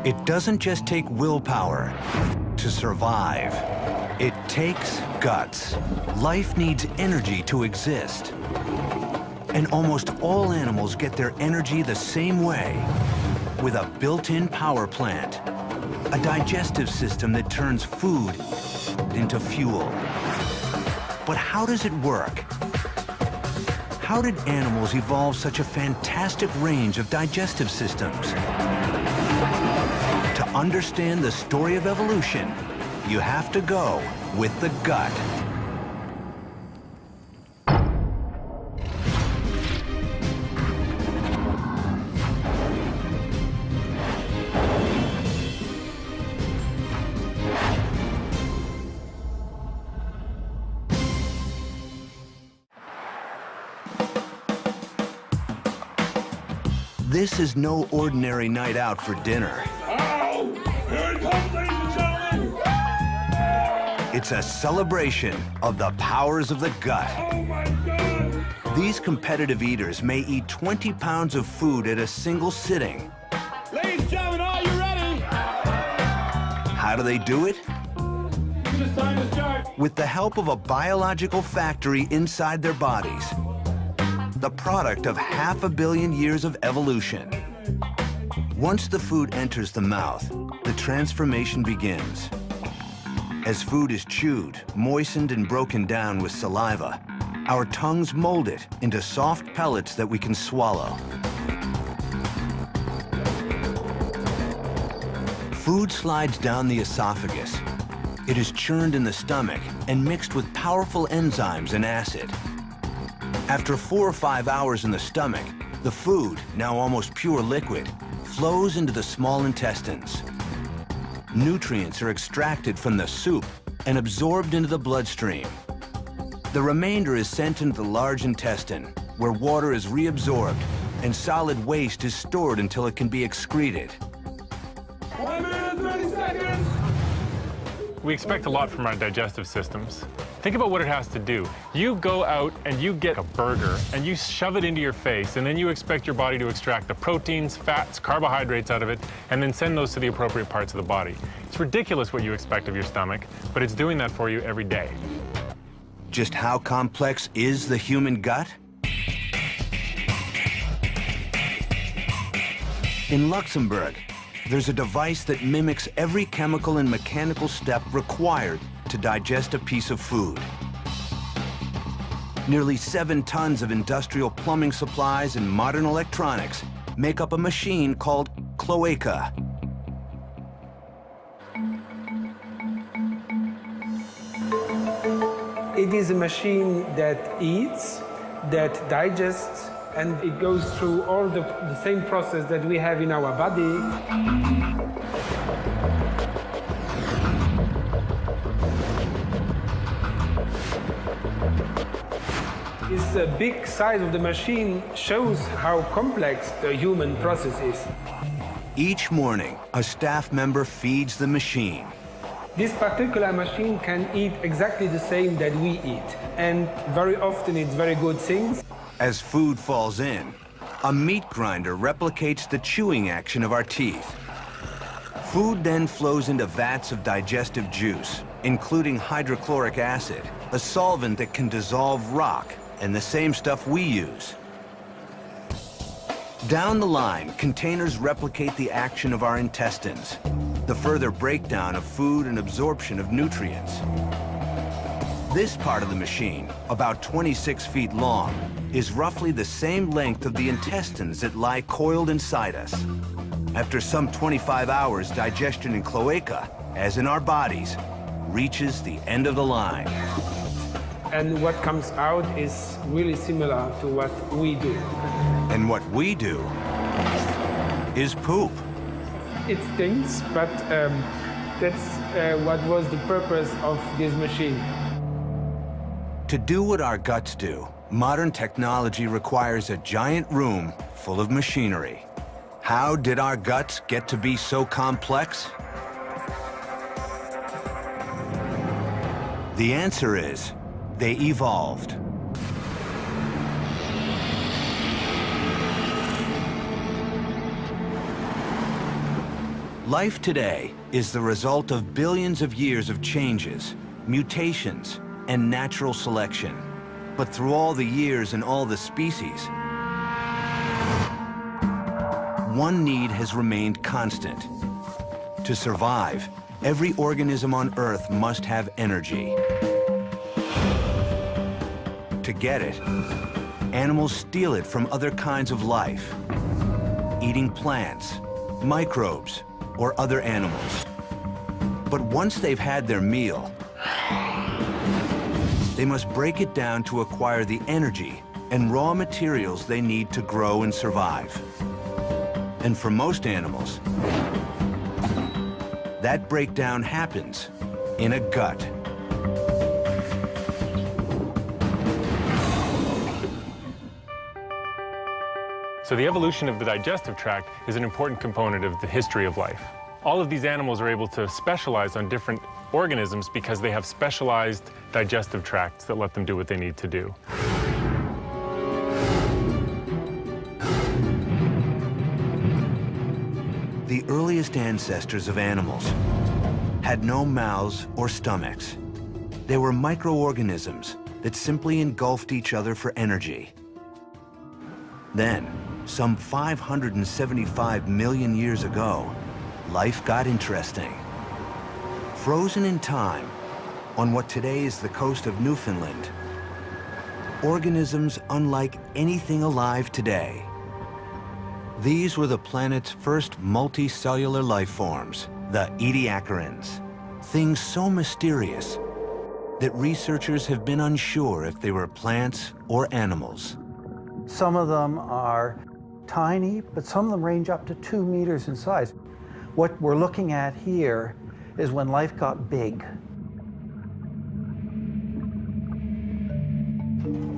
It doesn't just take willpower to survive. It takes guts. Life needs energy to exist. And almost all animals get their energy the same way, with a built-in power plant, a digestive system that turns food into fuel. But how does it work? How did animals evolve such a fantastic range of digestive systems? To understand the story of evolution, you have to go with the gut. This is no ordinary night out for dinner. Oh, here it comes, ladies and gentlemen! It's a celebration of the powers of the gut. Oh my God! These competitive eaters may eat 20 pounds of food at a single sitting. Ladies and gentlemen, are you ready? How do they do it? It's time to start. With the help of a biological factory inside their bodies. The product of 500 million years of evolution. Once the food enters the mouth, the transformation begins. As food is chewed, moistened, and broken down with saliva, our tongues mold it into soft pellets that we can swallow. Food slides down the esophagus. It is churned in the stomach and mixed with powerful enzymes and acid. After 4 or 5 hours in the stomach, the food, now almost pure liquid, flows into the small intestines. Nutrients are extracted from the soup and absorbed into the bloodstream. The remainder is sent into the large intestine, where water is reabsorbed and solid waste is stored until it can be excreted. 1 minute, 30 seconds! We expect a lot from our digestive systems. Think about what it has to do. You go out and you get a burger and you shove it into your face, and then you expect your body to extract the proteins, fats, carbohydrates out of it, and then send those to the appropriate parts of the body. It's ridiculous what you expect of your stomach, but it's doing that for you every day. Just how complex is the human gut? In Luxembourg, there's a device that mimics every chemical and mechanical step required to digest a piece of food. Nearly 7 tons of industrial plumbing supplies and modern electronics make up a machine called cloaca. It is a machine that eats, that digests, and it goes through all the same process that we have in our body. This big size of the machine shows how complex the human process is. Each morning, a staff member feeds the machine. This particular machine can eat exactly the same that we eat, and very often it's very good things. As food falls in, a meat grinder replicates the chewing action of our teeth. Food then flows into vats of digestive juice, including hydrochloric acid, a solvent that can dissolve rock, and the same stuff we use. Down the line, containers replicate the action of our intestines, the further breakdown of food and absorption of nutrients. This part of the machine, about 26 feet long, is roughly the same length of the intestines that lie coiled inside us. After some 25 hours, digestion in cloaca, as in our bodies, reaches the end of the line. And what comes out is really similar to what we do. And what we do is poop. It stinks, but that's what was the purpose of this machine. To do what our guts do, modern technology requires a giant room full of machinery. How did our guts get to be so complex? The answer is, they evolved. Life today is the result of billions of years of changes, mutations, and natural selection. But through all the years and all the species, one need has remained constant. To survive, every organism on Earth must have energy. To get it, animals steal it from other kinds of life, eating plants, microbes, or other animals. But once they've had their meal, they must break it down to acquire the energy and raw materials they need to grow and survive. And for most animals, that breakdown happens in a gut. So the evolution of the digestive tract is an important component of the history of life. All of these animals are able to specialize on different organisms because they have specialized digestive tracts that let them do what they need to do. The earliest ancestors of animals had no mouths or stomachs. They were microorganisms that simply engulfed each other for energy. Then, some 575 million years ago, life got interesting. Frozen in time, on what today is the coast of Newfoundland, organisms unlike anything alive today. These were the planet's first multicellular life forms, the Ediacarans, things so mysterious that researchers have been unsure if they were plants or animals. Some of them are tiny, but some of them range up to 2 meters in size. What we're looking at here is when life got big.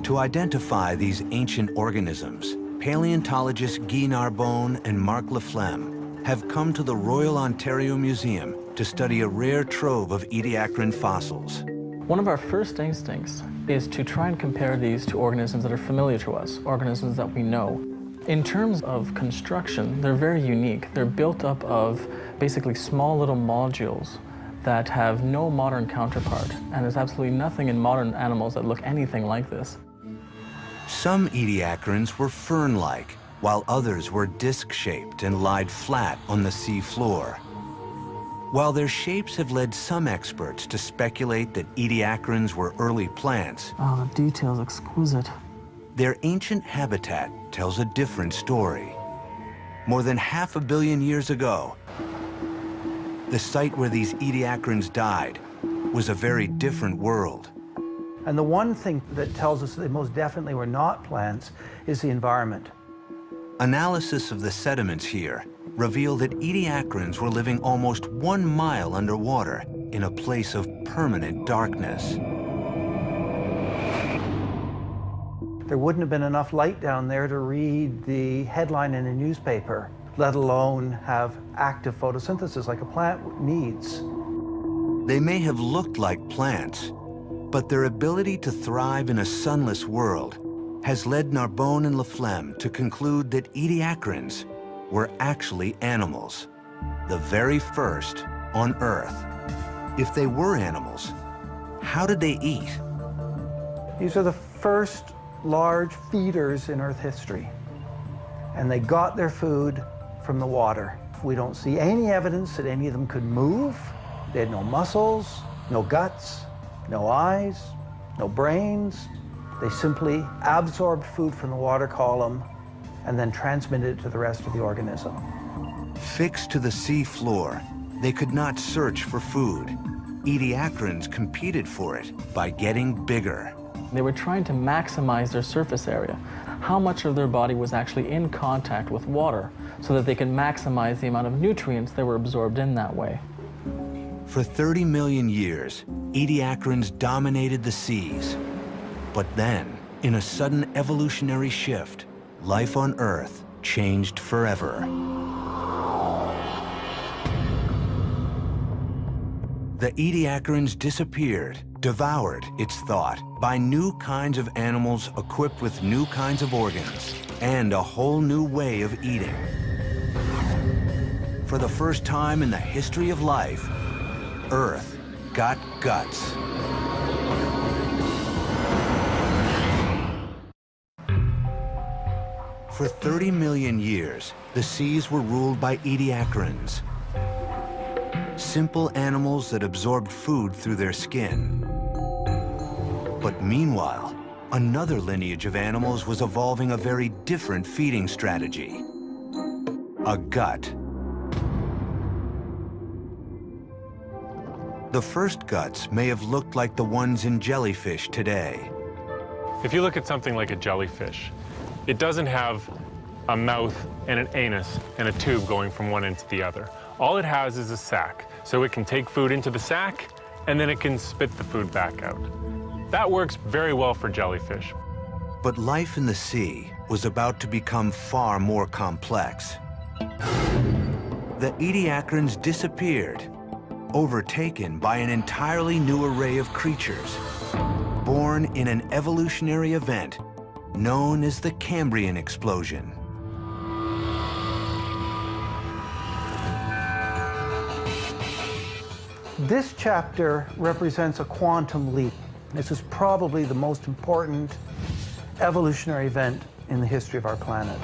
To identify these ancient organisms, paleontologists Guy Narbonne and Marc Laflemme have come to the Royal Ontario Museum to study a rare trove of Ediacaran fossils. One of our first instincts is to try and compare these to organisms that are familiar to us, organisms that we know. In terms of construction, they're very unique. They're built up of basically small little modules that have no modern counterpart, and there's absolutely nothing in modern animals that look anything like this. Some Ediacarans were fern-like, while others were disc-shaped and lied flat on the sea floor. While their shapes have led some experts to speculate that Ediacarans were early plants, Oh, the detail's exquisite. their ancient habitat tells a different story. More than 500 million years ago, the site where these Ediacarans died was a very different world. And the one thing that tells us they most definitely were not plants is the environment. Analysis of the sediments here revealed that Ediacarans were living almost 1 mile underwater in a place of permanent darkness. There wouldn't have been enough light down there to read the headline in a newspaper, let alone have active photosynthesis like a plant needs. They may have looked like plants, but their ability to thrive in a sunless world has led Narbonne and Laflemme to conclude that Ediacarans were actually animals, the very first on Earth. If they were animals, how did they eat? These are the first large feeders in Earth history, and they got their food from the water. We don't see any evidence that any of them could move. They had no muscles, no guts, no eyes, no brains. They simply absorbed food from the water column and then transmitted it to the rest of the organism. Fixed to the sea floor, they could not search for food. Ediacarans competed for it by getting bigger. They were trying to maximize their surface area, how much of their body was actually in contact with water, so that they could maximize the amount of nutrients that were absorbed in that way. For 30 million years, Ediacarans dominated the seas. But then, in a sudden evolutionary shift, life on Earth changed forever. The Ediacarans disappeared, devoured, it's thought, by new kinds of animals equipped with new kinds of organs and a whole new way of eating. for the first time in the history of life, Earth got guts. For 30 million years, the seas were ruled by ediacarans, simple animals that absorbed food through their skin. But meanwhile, another lineage of animals was evolving a very different feeding strategy: a gut. The first guts may have looked like the ones in jellyfish today. If you look at something like a jellyfish, it doesn't have a mouth and an anus and a tube going from one end to the other. All it has is a sac, so it can take food into the sac, and then it can spit the food back out. That works very well for jellyfish. But life in the sea was about to become far more complex. The ediacarans disappeared, overtaken by an entirely new array of creatures, born in an evolutionary event known as the Cambrian explosion. This chapter represents a quantum leap. This is probably the most important evolutionary event in the history of our planet.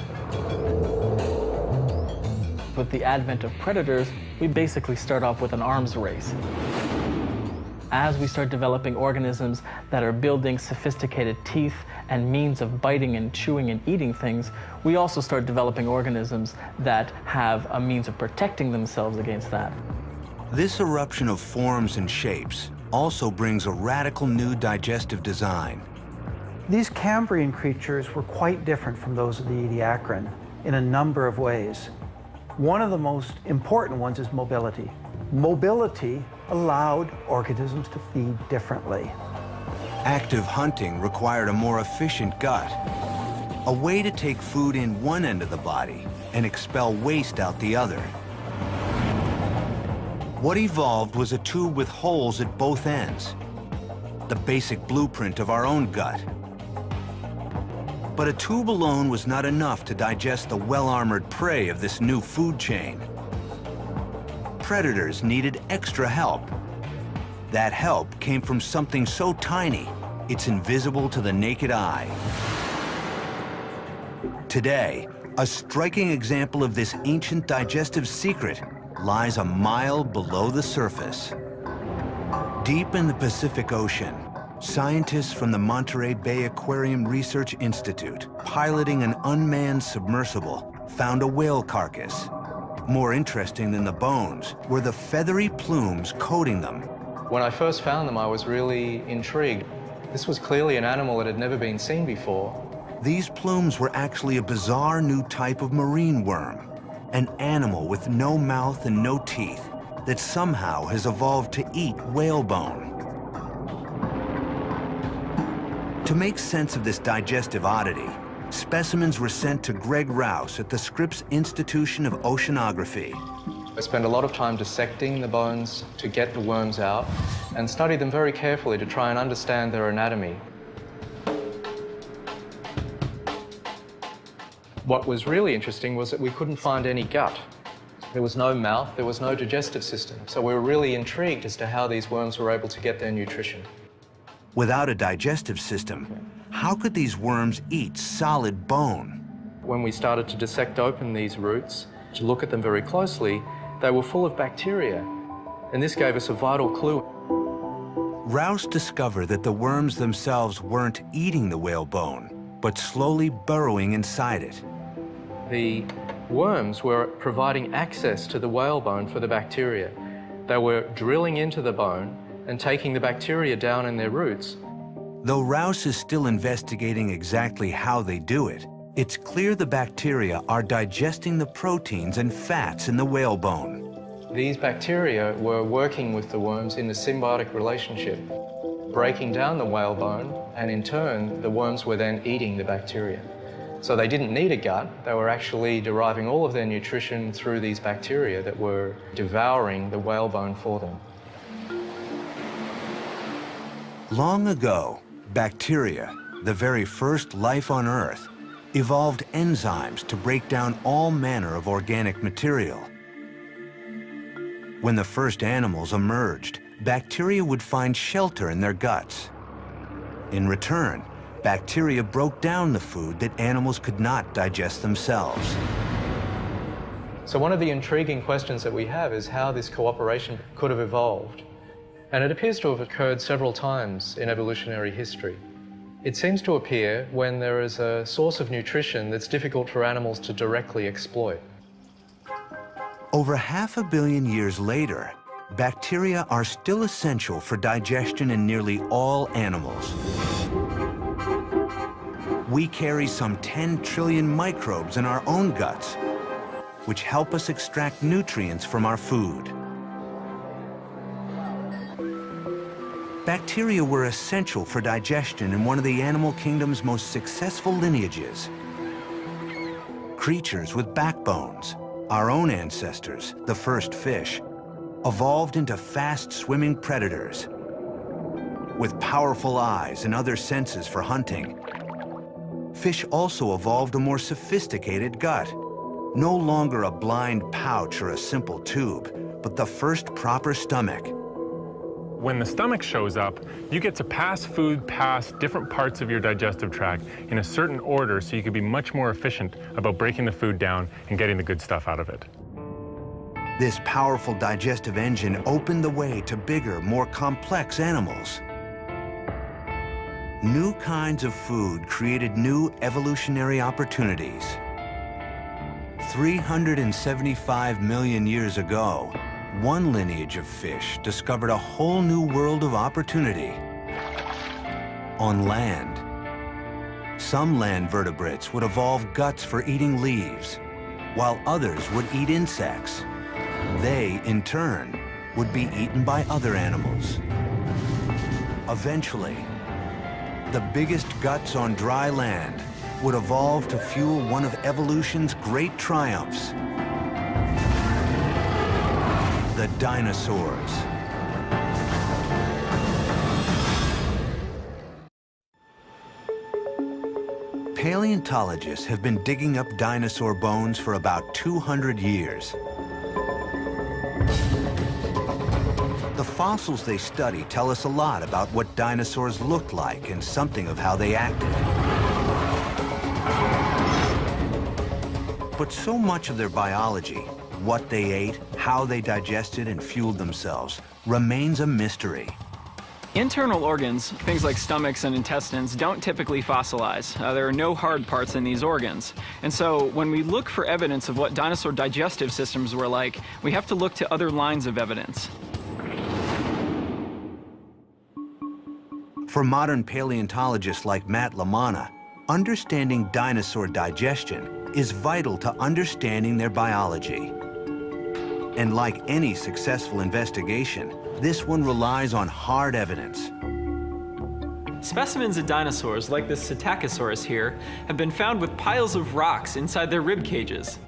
With the advent of predators, we basically start off with an arms race. As we start developing organisms that are building sophisticated teeth and means of biting and chewing and eating things, we also start developing organisms that have a means of protecting themselves against that. This eruption of forms and shapes also brings a radical new digestive design. These Cambrian creatures were quite different from those of the ediacaran in a number of ways. One of the most important ones is mobility. Mobility allowed organisms to feed differently. Active hunting required a more efficient gut, a way to take food in one end of the body and expel waste out the other. What evolved was a tube with holes at both ends, the basic blueprint of our own gut. But a tube alone was not enough to digest the well-armored prey of this new food chain. Predators needed extra help. That help came from something so tiny, it's invisible to the naked eye. Today, a striking example of this ancient digestive secret lies a mile below the surface. Deep in the Pacific Ocean, scientists from the Monterey Bay Aquarium Research Institute, piloting an unmanned submersible, found a whale carcass. More interesting than the bones were the feathery plumes coating them. When I first found them, I was really intrigued. This was clearly an animal that had never been seen before. These plumes were actually a bizarre new type of marine worm, an animal with no mouth and no teeth that somehow has evolved to eat whalebone. To make sense of this digestive oddity, specimens were sent to Greg Rouse at the Scripps Institution of Oceanography. I spent a lot of time dissecting the bones to get the worms out and studied them very carefully to try and understand their anatomy. What was really interesting was that we couldn't find any gut. There was no mouth, there was no digestive system. So we were really intrigued as to how these worms were able to get their nutrition. Without a digestive system, how could these worms eat solid bone? When we started to dissect open these roots, to look at them very closely, they were full of bacteria. And this gave us a vital clue. Rouse discovered that the worms themselves weren't eating the whalebone, but slowly burrowing inside it. The worms were providing access to the whalebone for the bacteria. They were drilling into the bone and taking the bacteria down in their roots. Though Rouse is still investigating exactly how they do it, it's clear the bacteria are digesting the proteins and fats in the whalebone. These bacteria were working with the worms in a symbiotic relationship, breaking down the whalebone, and in turn, the worms were then eating the bacteria. So they didn't need a gut, they were actually deriving all of their nutrition through these bacteria that were devouring the whalebone for them. Long ago, bacteria, the very first life on Earth, evolved enzymes to break down all manner of organic material. When the first animals emerged, bacteria would find shelter in their guts. In return, bacteria broke down the food that animals could not digest themselves. So one of the intriguing questions that we have is how this cooperation could have evolved. And it appears to have occurred several times in evolutionary history. It seems to appear when there is a source of nutrition that's difficult for animals to directly exploit. Over 500 million years later, bacteria are still essential for digestion in nearly all animals. We carry some 10 trillion microbes in our own guts, which help us extract nutrients from our food. Bacteria were essential for digestion in one of the animal kingdom's most successful lineages. Creatures with backbones, our own ancestors, the first fish, evolved into fast-swimming predators. With powerful eyes and other senses for hunting, fish also evolved a more sophisticated gut. No longer a blind pouch or a simple tube, but the first proper stomach. When the stomach shows up, you get to pass food past different parts of your digestive tract in a certain order so you can be much more efficient about breaking the food down and getting the good stuff out of it. This powerful digestive engine opened the way to bigger, more complex animals. New kinds of food created new evolutionary opportunities. 375 million years ago, one lineage of fish discovered a whole new world of opportunity. On land, some land vertebrates would evolve guts for eating leaves, while others would eat insects. They, in turn, would be eaten by other animals. Eventually, the biggest guts on dry land would evolve to fuel one of evolution's great triumphs: the dinosaurs. Paleontologists have been digging up dinosaur bones for about 200 years. The fossils they study tell us a lot about what dinosaurs looked like and something of how they acted. But so much of their biology, what they ate, how they digested and fueled themselves, remains a mystery. Internal organs, things like stomachs and intestines, don't typically fossilize. There are no hard parts in these organs. And so when we look for evidence of what dinosaur digestive systems were like, we have to look to other lines of evidence. For modern paleontologists like Matt Lamana, understanding dinosaur digestion is vital to understanding their biology. And like any successful investigation, this one relies on hard evidence. Specimens of dinosaurs, like this Psittacosaurus here, have been found with piles of rocks inside their rib cages.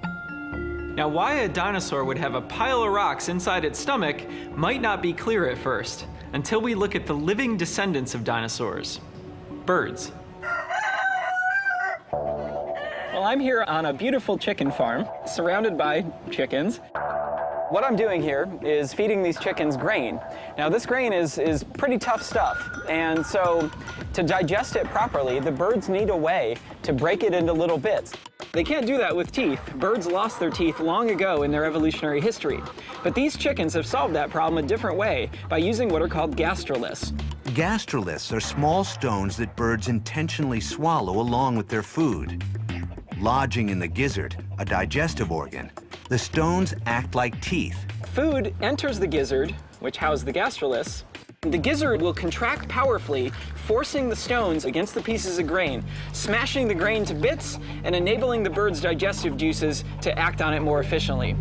Now, why a dinosaur would have a pile of rocks inside its stomach might not be clear at first, until we look at the living descendants of dinosaurs, birds. Well, I'm here on a beautiful chicken farm, surrounded by chickens. What I'm doing here is feeding these chickens grain. Now, this grain is pretty tough stuff, and so to digest it properly, the birds need a way to break it into little bits. They can't do that with teeth. Birds lost their teeth long ago in their evolutionary history. But these chickens have solved that problem a different way by using what are called gastroliths. Gastroliths are small stones that birds intentionally swallow along with their food. Lodging in the gizzard, a digestive organ, the stones act like teeth. Food enters the gizzard, which house the gastroliths. The gizzard will contract powerfully, forcing the stones against the pieces of grain, smashing the grain to bits and enabling the bird's digestive juices to act on it more efficiently.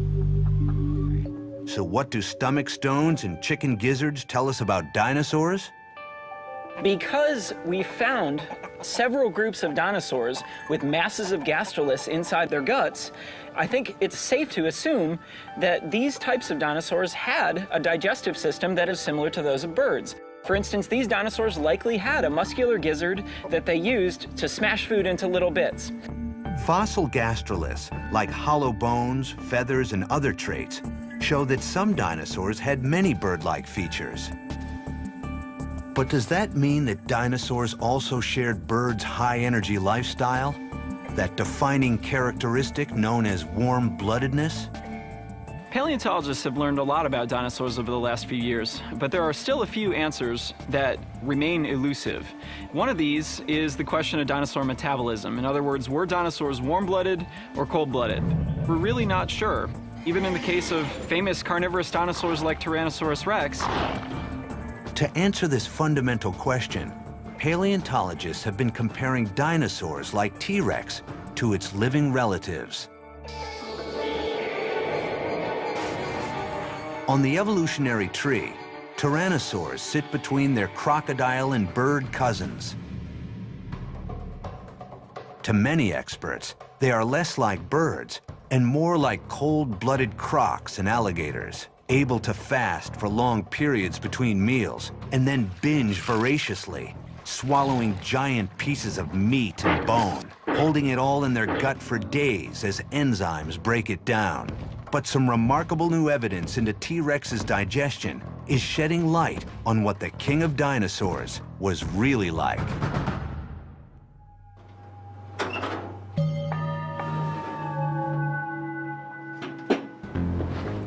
So what do stomach stones and chicken gizzards tell us about dinosaurs? Because we found several groups of dinosaurs with masses of gastroliths inside their guts, I think it's safe to assume that these types of dinosaurs had a digestive system that is similar to those of birds. For instance, these dinosaurs likely had a muscular gizzard that they used to smash food into little bits. Fossil gastroliths, like hollow bones, feathers, and other traits, show that some dinosaurs had many bird-like features. But does that mean that dinosaurs also shared birds' high-energy lifestyle? That defining characteristic known as warm-bloodedness? Paleontologists have learned a lot about dinosaurs over the last few years, but there are still a few answers that remain elusive. One of these is the question of dinosaur metabolism. In other words, were dinosaurs warm-blooded or cold-blooded? We're really not sure. Even in the case of famous carnivorous dinosaurs like Tyrannosaurus rex. To answer this fundamental question, paleontologists have been comparing dinosaurs like T-Rex to its living relatives. On the evolutionary tree, tyrannosaurs sit between their crocodile and bird cousins. To many experts, they are less like birds and more like cold-blooded crocs and alligators, able to fast for long periods between meals and then binge voraciously, swallowing giant pieces of meat and bone, holding it all in their gut for days as enzymes break it down. But some remarkable new evidence into T-Rex's digestion is shedding light on what the king of dinosaurs was really like.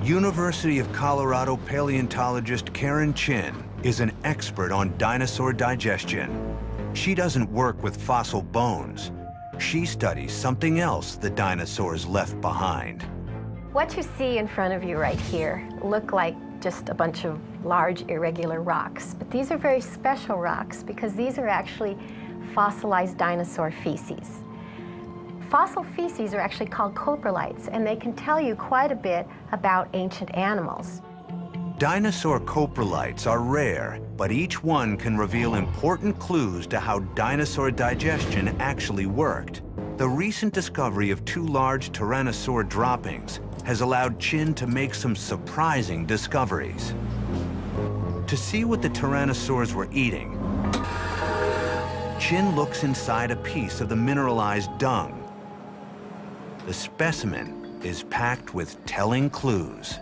University of Colorado paleontologist Karen Chin is an expert on dinosaur digestion. She doesn't work with fossil bones. She studies something else the dinosaurs left behind. What you see in front of you right here look like just a bunch of large irregular rocks, but these are very special rocks because these are actually fossilized dinosaur feces. Fossil feces are actually called coprolites, and they can tell you quite a bit about ancient animals. Dinosaur coprolites are rare, but each one can reveal important clues to how dinosaur digestion actually worked. The recent discovery of 2 large tyrannosaur droppings has allowed Chin to make some surprising discoveries. To see what the tyrannosaurs were eating, Chin looks inside a piece of the mineralized dung. The specimen is packed with telling clues.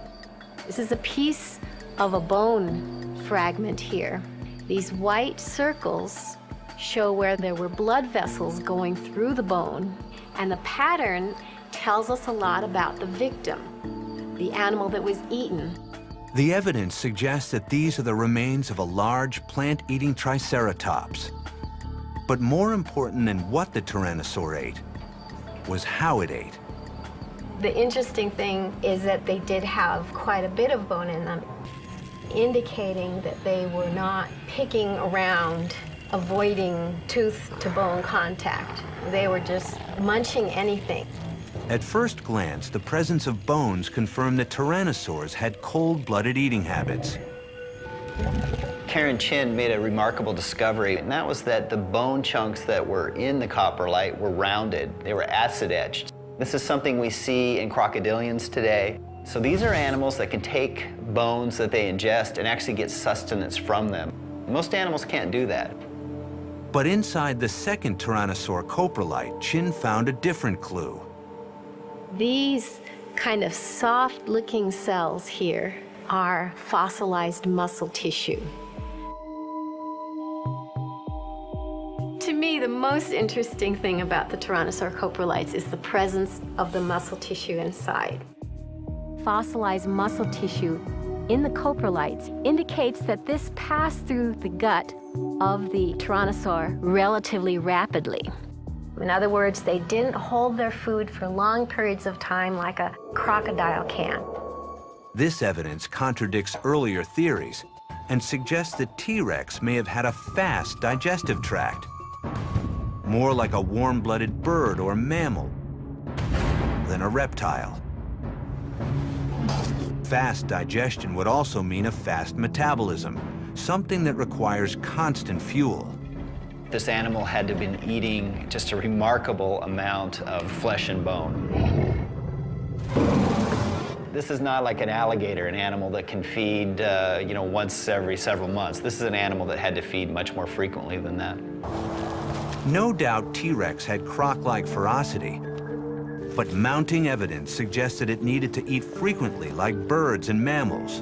This is a piece of a bone fragment here. These white circles show where there were blood vessels going through the bone, and the pattern tells us a lot about the victim, the animal that was eaten. The evidence suggests that these are the remains of a large plant-eating triceratops. But more important than what the tyrannosaur ate was how it ate. The interesting thing is that they did have quite a bit of bone in them, indicating that they were not picking around, avoiding tooth-to-bone contact. They were just munching anything. At first glance, the presence of bones confirmed that tyrannosaurs had cold-blooded eating habits. Karen Chin made a remarkable discovery, and that was that the bone chunks that were in the coprolite were rounded. They were acid-etched. This is something we see in crocodilians today. So these are animals that can take bones that they ingest and actually get sustenance from them. Most animals can't do that. But inside the second tyrannosaur coprolite, Chin found a different clue. These kind of soft-looking cells here are fossilized muscle tissue. To me, the most interesting thing about the Tyrannosaur coprolites is the presence of the muscle tissue inside. Fossilized muscle tissue in the coprolites indicates that this passed through the gut of the Tyrannosaur relatively rapidly. In other words, they didn't hold their food for long periods of time like a crocodile can. This evidence contradicts earlier theories and suggests that T-Rex may have had a fast digestive tract, more like a warm-blooded bird or mammal than a reptile. Fast digestion would also mean a fast metabolism, something that requires constant fuel. This animal had to have been eating just a remarkable amount of flesh and bone. This is not like an alligator, an animal that can feed, once every several months. This is an animal that had to feed much more frequently than that. No doubt T-Rex had croc-like ferocity, But mounting evidence suggested it needed to eat frequently like birds and mammals.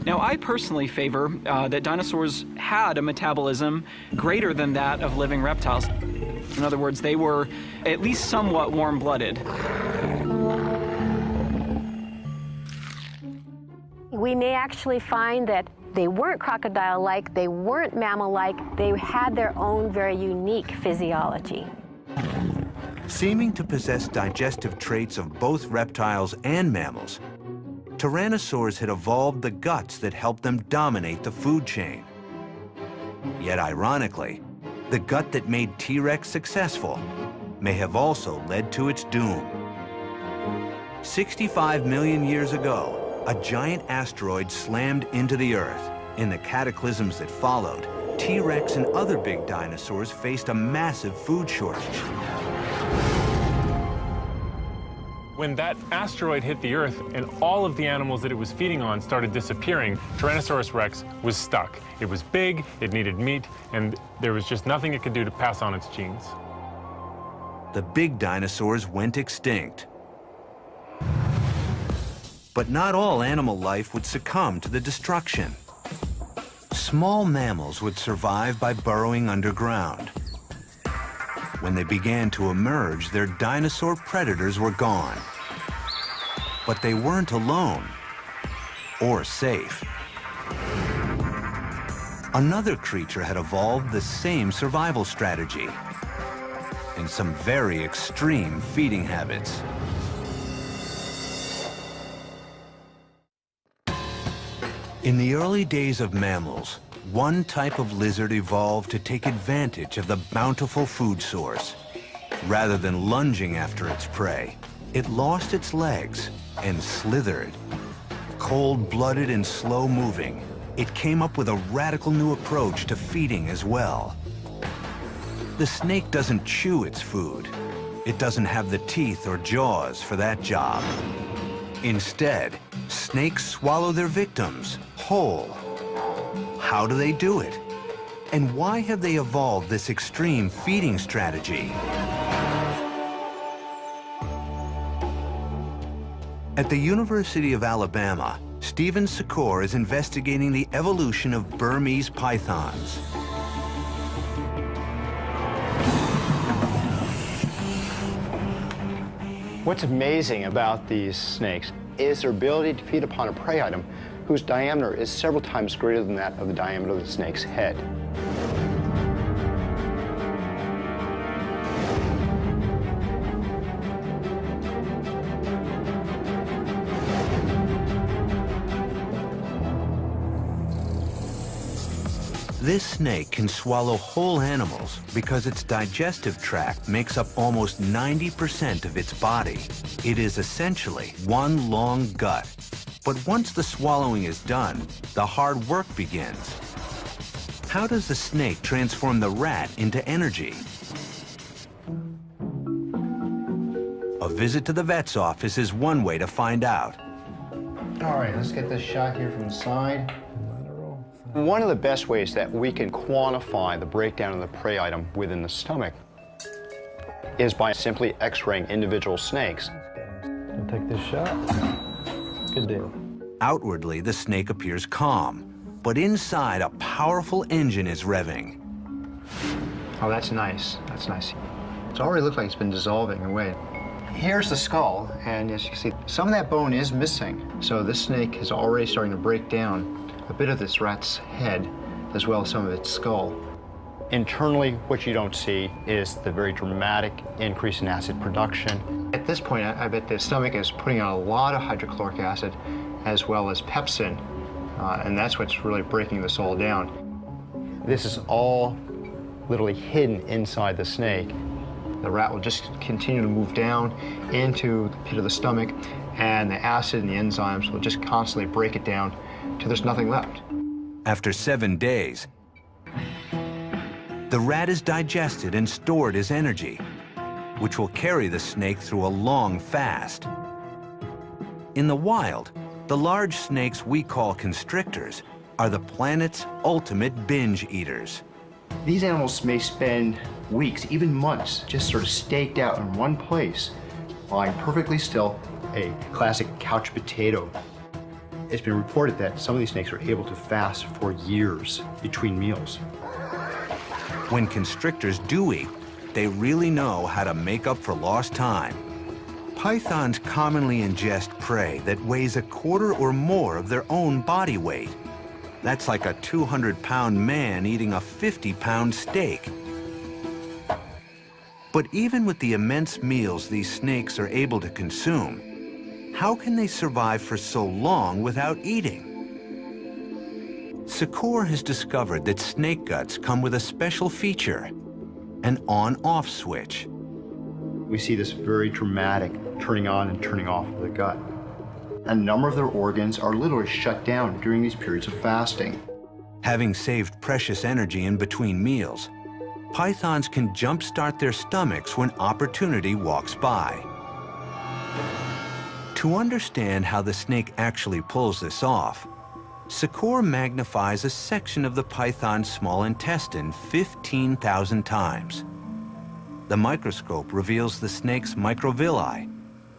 Now, I personally favor that dinosaurs had a metabolism greater than that of living reptiles. In other words, they were at least somewhat warm-blooded. We may actually find that they weren't crocodile-like, they weren't mammal-like, they had their own very unique physiology. Seeming to possess digestive traits of both reptiles and mammals, tyrannosaurs had evolved the guts that helped them dominate the food chain. Yet ironically, the gut that made T-Rex successful may have also led to its doom. 65 million years ago, a giant asteroid slammed into the Earth. In the cataclysms that followed, T-Rex and other big dinosaurs faced a massive food shortage. When that asteroid hit the Earth and all of the animals that it was feeding on started disappearing, Tyrannosaurus rex was stuck. It was big, it needed meat, and there was just nothing it could do to pass on its genes. The big dinosaurs went extinct. But not all animal life would succumb to the destruction. Small mammals would survive by burrowing underground. When they began to emerge, their dinosaur predators were gone. But they weren't alone or safe. Another creature had evolved the same survival strategy and some very extreme feeding habits. In the early days of mammals, one type of lizard evolved to take advantage of the bountiful food source. Rather than lunging after its prey, it lost its legs and slithered. Cold-blooded and slow-moving, it came up with a radical new approach to feeding as well. The snake doesn't chew its food. It doesn't have the teeth or jaws for that job. Instead, snakes swallow their victims whole. How do they do it? And why have they evolved this extreme feeding strategy? At the University of Alabama, Stephen Secor is investigating the evolution of Burmese pythons. What's amazing about these snakes is their ability to feed upon a prey item whose diameter is several times greater than that of the diameter of the snake's head. This snake can swallow whole animals because its digestive tract makes up almost 90% of its body. It is essentially one long gut. But once the swallowing is done, the hard work begins. How does the snake transform the rat into energy? A visit to the vet's office is one way to find out. All right, let's get this shot here from the side. One of the best ways that we can quantify the breakdown of the prey item within the stomach is by simply x-raying individual snakes. I'll take this shot. Good deal. Outwardly, the snake appears calm, but inside, a powerful engine is revving. Oh, that's nice. That's nice. It's already looked like it's been dissolving away. Here's the skull, and as you can see, some of that bone is missing. So this snake is already starting to break down a bit of this rat's head, as well as some of its skull. Internally, what you don't see is the very dramatic increase in acid production. At this point, I bet the stomach is putting out a lot of hydrochloric acid, as well as pepsin, and that's what's really breaking this all down. This is all literally hidden inside the snake. The rat will just continue to move down into the pit of the stomach, and the acid and the enzymes will just constantly break it down till there's nothing left. After 7 days, the rat is digested and stored as energy, which will carry the snake through a long fast. In the wild, the large snakes we call constrictors are the planet's ultimate binge eaters. These animals may spend weeks, even months, just sort of staked out in one place, lying perfectly still, a classic couch potato. It's been reported that some of these snakes are able to fast for years between meals. When constrictors do eat, they really know how to make up for lost time. Pythons commonly ingest prey that weighs a quarter or more of their own body weight. That's like a 200-pound man eating a 50-pound steak. But even with the immense meals these snakes are able to consume, how can they survive for so long without eating? Secor has discovered that snake guts come with a special feature, an on-off switch. We see this very dramatic turning on and turning off of the gut. A number of their organs are literally shut down during these periods of fasting. Having saved precious energy in between meals, pythons can jumpstart their stomachs when opportunity walks by. To understand how the snake actually pulls this off, Secor magnifies a section of the python's small intestine 15,000 times. The microscope reveals the snake's microvilli,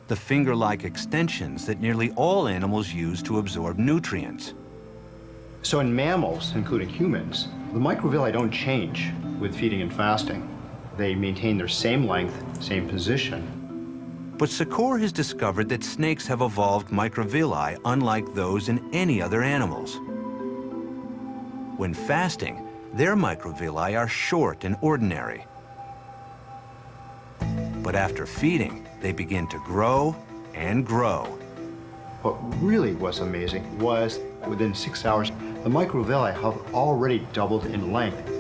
the finger-like extensions that nearly all animals use to absorb nutrients. So in mammals, including humans, the microvilli don't change with feeding and fasting. They maintain their same length, same position. But Secor has discovered that snakes have evolved microvilli unlike those in any other animals. When fasting, their microvilli are short and ordinary. But after feeding, they begin to grow and grow. What really was amazing was within 6 hours, the microvilli have already doubled in length.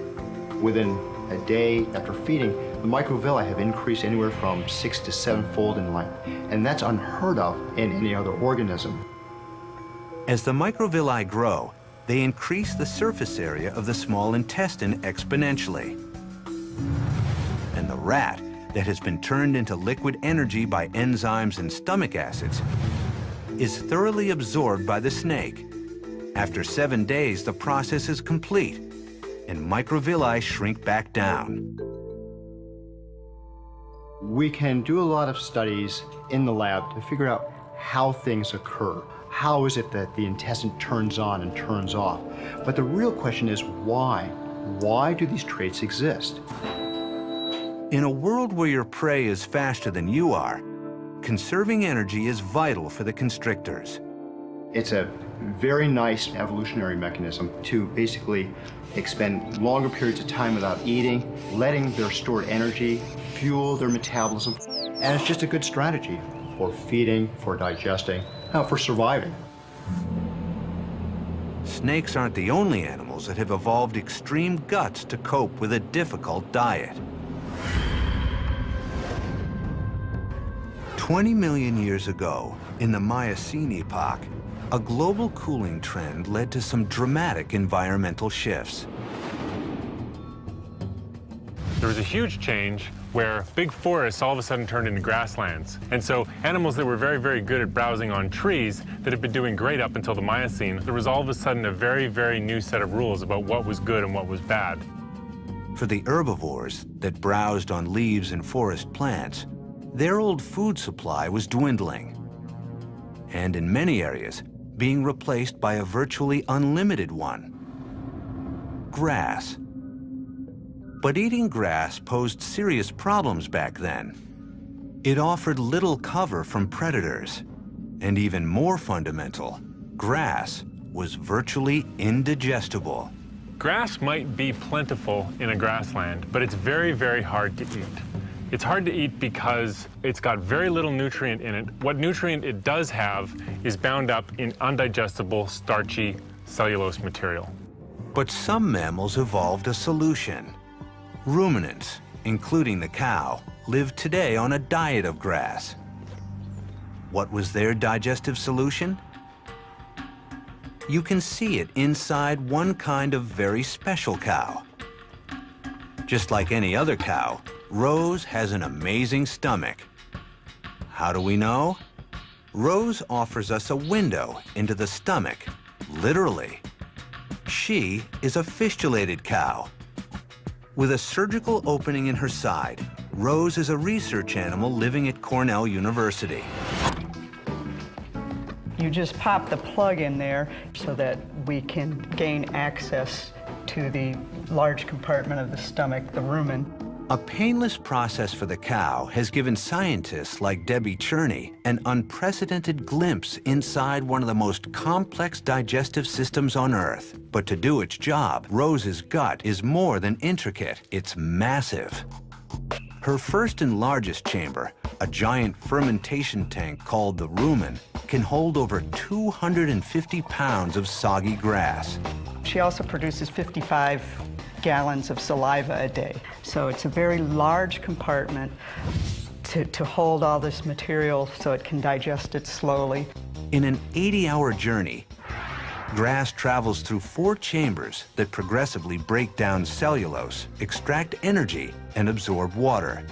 Within a day after feeding, the microvilli have increased anywhere from 6 to 7-fold in length, and that's unheard of in any other organism. As the microvilli grow, they increase the surface area of the small intestine exponentially. And the rat, that has been turned into liquid energy by enzymes and stomach acids, is thoroughly absorbed by the snake. After 7 days, the process is complete, and microvilli shrink back down. We can do a lot of studies in the lab to figure out how things occur. How is it that the intestine turns on and turns off? But the real question is why? Why do these traits exist? In a world where your prey is faster than you are, conserving energy is vital for the constrictors. It's a very nice evolutionary mechanism to basically expend longer periods of time without eating, letting their stored energy fuel their metabolism. And it's just a good strategy for feeding, for digesting, for surviving. Snakes aren't the only animals that have evolved extreme guts to cope with a difficult diet. 20 million years ago, in the Miocene epoch, a global cooling trend led to some dramatic environmental shifts. There was a huge change where big forests all of a sudden turned into grasslands. And so animals that were very, very good at browsing on trees that had been doing great up until the Miocene, there was all of a sudden a very, very new set of rules about what was good and what was bad. For the herbivores that browsed on leaves and forest plants, their old food supply was dwindling, and in many areas, being replaced by a virtually unlimited one: grass. But eating grass posed serious problems back then. It offered little cover from predators, and even more fundamental, grass was virtually indigestible. Grass might be plentiful in a grassland, but it's very, very hard to eat. It's hard to eat because it's got very little nutrient in it. What nutrient it does have is bound up in undigestible, starchy cellulose material. But some mammals evolved a solution. Ruminants, including the cow, live today on a diet of grass. What was their digestive solution? You can see it inside one kind of very special cow. Just like any other cow, Rose has an amazing stomach. How do we know? Rose offers us a window into the stomach, literally. She is a fistulated cow. With a surgical opening in her side, Rose is a research animal living at Cornell University. You just pop the plug in there so that we can gain access to the large compartment of the stomach, the rumen. A painless process for the cow has given scientists like Debbie Cherney an unprecedented glimpse inside one of the most complex digestive systems on Earth. But to do its job, Rose's gut is more than intricate, it's massive. Her first and largest chamber, a giant fermentation tank called the rumen, can hold over 250 pounds of soggy grass. She also produces 55 gallons of saliva a day. So it's a very large compartment to hold all this material so it can digest it slowly. In an 80-hour journey, grass travels through 4 chambers that progressively break down cellulose, extract energy, and absorb water.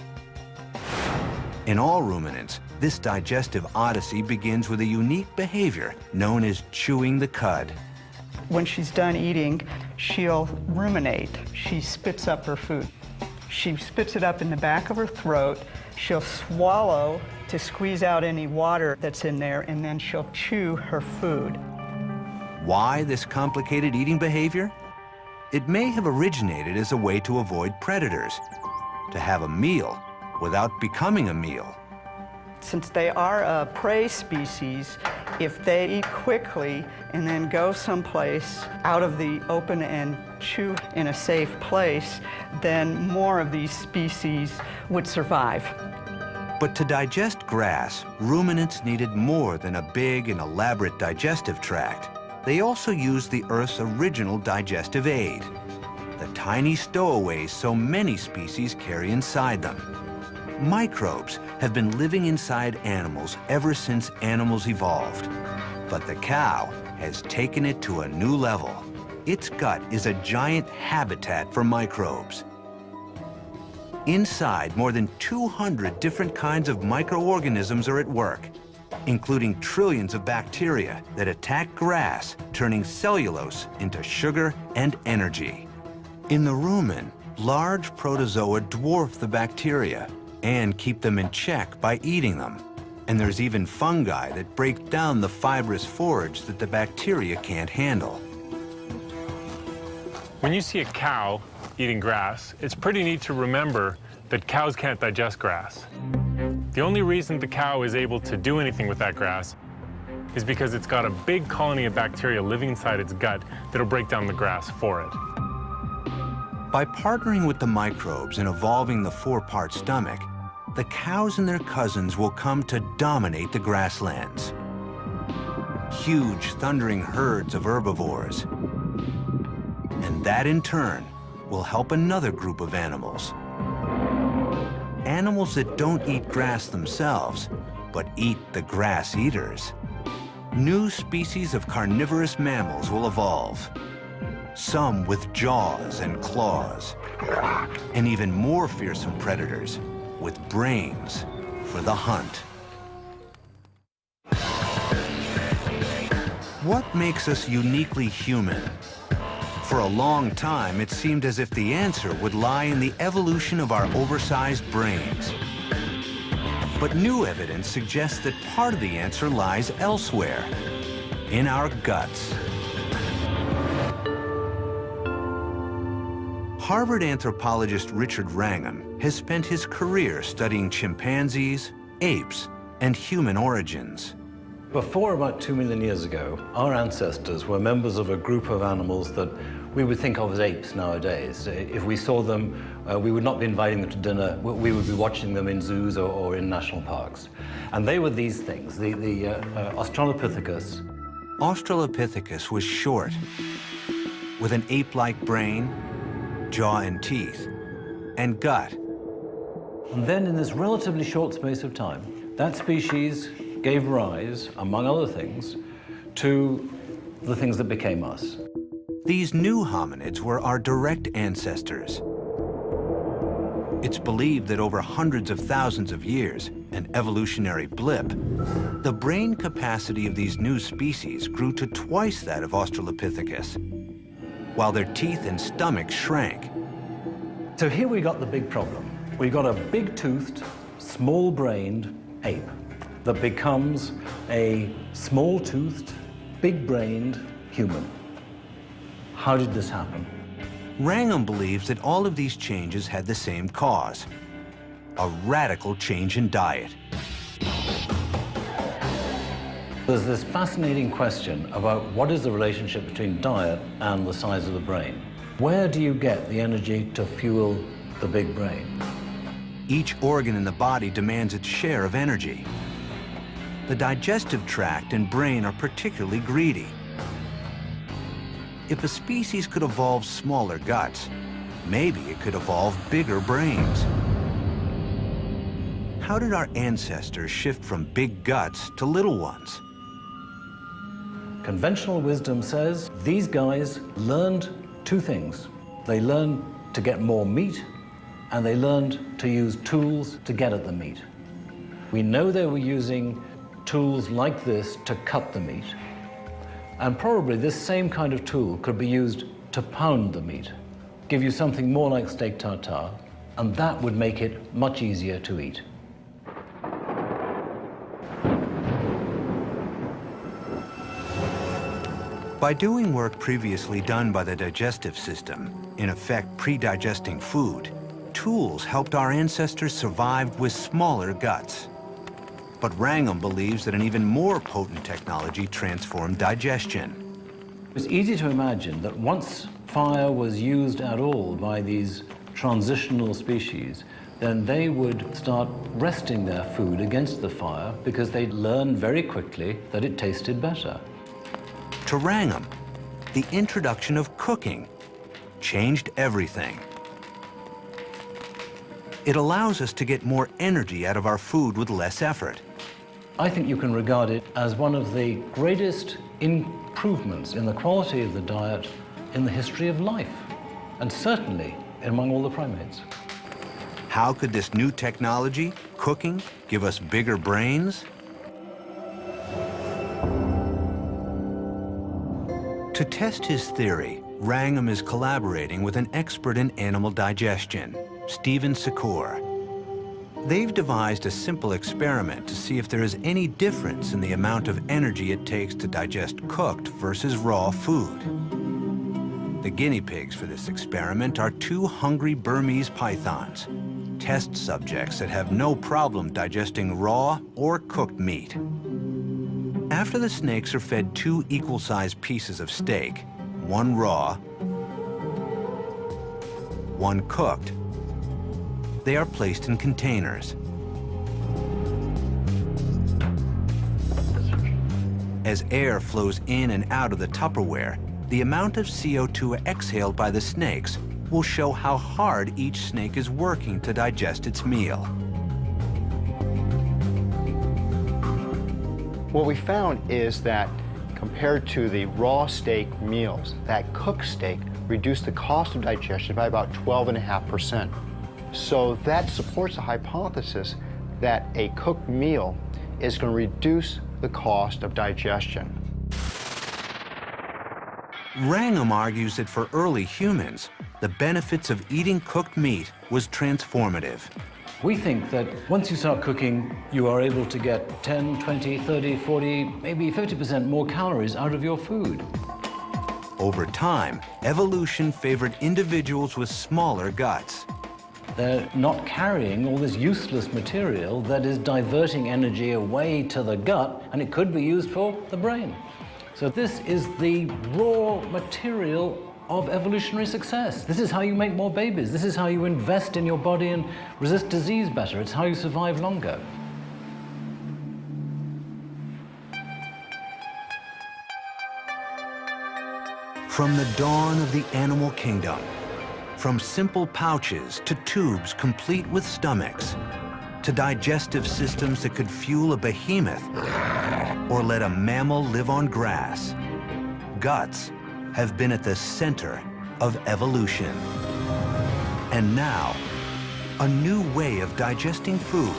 In all ruminants, this digestive odyssey begins with a unique behavior known as chewing the cud. When she's done eating, she'll ruminate. She spits up her food. She spits it up in the back of her throat. She'll swallow to squeeze out any water that's in there, and then she'll chew her food. Why this complicated eating behavior? It may have originated as a way to avoid predators, to have a meal without becoming a meal. Since they are a prey species, if they eat quickly and then go someplace out of the open and chew in a safe place, then more of these species would survive. But to digest grass, ruminants needed more than a big and elaborate digestive tract. They also used the Earth's original digestive aid, the tiny stowaways so many species carry inside them. Microbes have been living inside animals ever since animals evolved. But the cow has taken it to a new level. Its gut is a giant habitat for microbes. Inside, more than 200 different kinds of microorganisms are at work, including trillions of bacteria that attack grass, turning cellulose into sugar and energy. In the rumen, large protozoa dwarf the bacteria and keep them in check by eating them. And there's even fungi that break down the fibrous forage that the bacteria can't handle. When you see a cow eating grass, it's pretty neat to remember that cows can't digest grass. The only reason the cow is able to do anything with that grass is because it's got a big colony of bacteria living inside its gut that'll break down the grass for it. By partnering with the microbes and evolving the 4-part stomach, the cows and their cousins will come to dominate the grasslands. Huge, thundering herds of herbivores. And that, in turn, will help another group of animals. Animals that don't eat grass themselves, but eat the grass eaters. New species of carnivorous mammals will evolve. Some with jaws and claws, and even more fearsome predators with brains for the hunt. What makes us uniquely human? For a long time, it seemed as if the answer would lie in the evolution of our oversized brains. But new evidence suggests that part of the answer lies elsewhere, in our guts. Harvard anthropologist Richard Wrangham has spent his career studying chimpanzees, apes, and human origins. Before about 2 million years ago, our ancestors were members of a group of animals that we would think of as apes nowadays. If we saw them, we would not be inviting them to dinner. We would be watching them in zoos or in national parks. And they were these things, the Australopithecus. Australopithecus was short, with an ape-like brain, jaw and teeth, and gut. And then in this relatively short space of time, that species gave rise, among other things, to the things that became us. These new hominids were our direct ancestors. It's believed that over hundreds of thousands of years, an evolutionary blip, the brain capacity of these new species grew to twice that of Australopithecus, while their teeth and stomach shrank. So here we got the big problem. We got a big-toothed, small-brained ape that becomes a small-toothed, big-brained human. How did this happen? Wrangham believes that all of these changes had the same cause: a radical change in diet. There's this fascinating question about what is the relationship between diet and the size of the brain. Where do you get the energy to fuel the big brain? Each organ in the body demands its share of energy. The digestive tract and brain are particularly greedy. If a species could evolve smaller guts, maybe it could evolve bigger brains. How did our ancestors shift from big guts to little ones? Conventional wisdom says these guys learned two things. They learned to get more meat, and they learned to use tools to get at the meat. We know they were using tools like this to cut the meat. And probably this same kind of tool could be used to pound the meat, give you something more like steak tartare, and that would make it much easier to eat. By doing work previously done by the digestive system, in effect pre-digesting food, tools helped our ancestors survive with smaller guts. But Wrangham believes that an even more potent technology transformed digestion. It's easy to imagine that once fire was used at all by these transitional species, then they would start resting their food against the fire because they'd learn very quickly that it tasted better. To Wrangham, the introduction of cooking changed everything. It allows us to get more energy out of our food with less effort. I think you can regard it as one of the greatest improvements in the quality of the diet in the history of life, and certainly among all the primates. How could this new technology, cooking, give us bigger brains? To test his theory, Wrangham is collaborating with an expert in animal digestion, Stephen Secor. They've devised a simple experiment to see if there is any difference in the amount of energy it takes to digest cooked versus raw food. The guinea pigs for this experiment are two hungry Burmese pythons, test subjects that have no problem digesting raw or cooked meat. After the snakes are fed two equal-sized pieces of steak, one raw, one cooked, they are placed in containers. As air flows in and out of the Tupperware, the amount of CO2 exhaled by the snakes will show how hard each snake is working to digest its meal. What we found is that compared to the raw steak meals, that cooked steak reduced the cost of digestion by about 12.5%. So that supports the hypothesis that a cooked meal is going to reduce the cost of digestion. Wrangham argues that for early humans, the benefits of eating cooked meat was transformative. We think that once you start cooking, you are able to get 10, 20, 30, 40, maybe 50% more calories out of your food. Over time, evolution favored individuals with smaller guts. They're not carrying all this useless material that is diverting energy away to the gut, and it could be used for the brain. So this is the raw material of evolutionary success. This is how you make more babies. This is how you invest in your body and resist disease better. It's how you survive longer. From the dawn of the animal kingdom, from simple pouches to tubes complete with stomachs, to digestive systems that could fuel a behemoth or let a mammal live on grass, guts have been at the center of evolution. And now, a new way of digesting food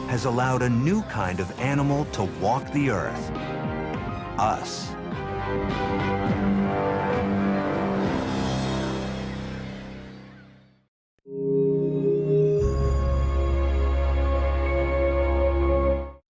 has allowed a new kind of animal to walk the earth, us.